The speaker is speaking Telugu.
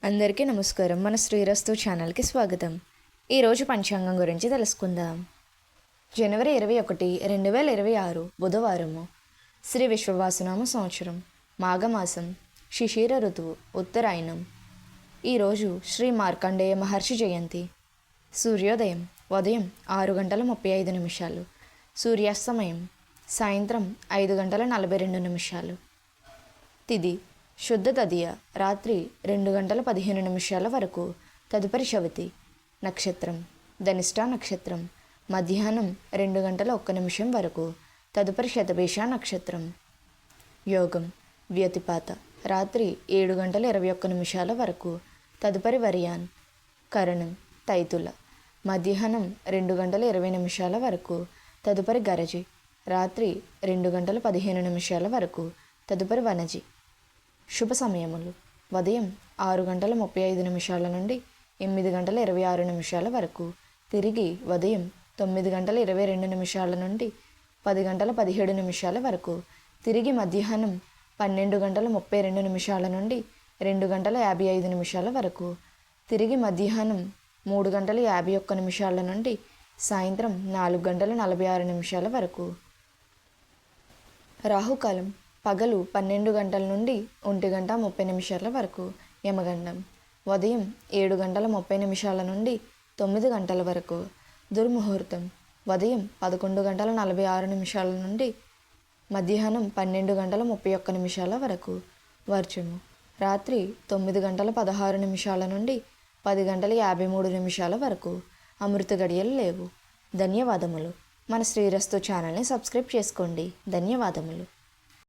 అందరికీ నమస్కారం. మన శ్రీరస్తు ఛానల్కి స్వాగతం. ఈరోజు పంచాంగం గురించి తెలుసుకుందాం. జనవరి 21, 2026 బుధవారము. శ్రీ విశ్వవాసనామ సంవత్సరం, మాఘమాసం, శిశిర ఋతువు, ఉత్తరాయణం. ఈరోజు శ్రీ మార్కండేయ మహర్షి జయంతి. సూర్యోదయం ఉదయం 6:35, సూర్యాస్తమయం సాయంత్రం 5:42. తిథి శుద్ధ తదియ రాత్రి 2:15 వరకు, తదుపరి చవితి. నక్షత్రం ధనిష్ట నక్షత్రం మధ్యాహ్నం 2:01 వరకు, తదుపరి శతభిష నక్షత్రం. యోగం వ్యతిపాత రాత్రి 7:21 వరకు, తదుపరి వరియాన్. కరణం తైతుల మధ్యాహ్నం 2:20 వరకు, తదుపరి గరజి రాత్రి 2:15 వరకు, తదుపరి వనజి. శుభ సమయములు ఉదయం 6:35 నుండి 8:26 వరకు, తిరిగి ఉదయం 9:22 నుండి 10:17 వరకు, తిరిగి మధ్యాహ్నం 12:32 నుండి 2:55 వరకు, తిరిగి మధ్యాహ్నం 3:51 నుండి సాయంత్రం 4:46 వరకు. రాహుకాలం పగలు 12 గంటల నుండి 1:30 వరకు, యమగండం ఉదయం 7:30 నుండి 9 గంటల వరకు, దుర్ముహూర్తం ఉదయం 11:46 నుండి మధ్యాహ్నం 12:31 వరకు, వర్జము రాత్రి 9:16 నుండి 10:53 వరకు. అమృత గడియలు లేవు. ధన్యవాదములు. మన శ్రీరస్తు ఛానల్ని సబ్స్క్రైబ్ చేసుకోండి. ధన్యవాదములు.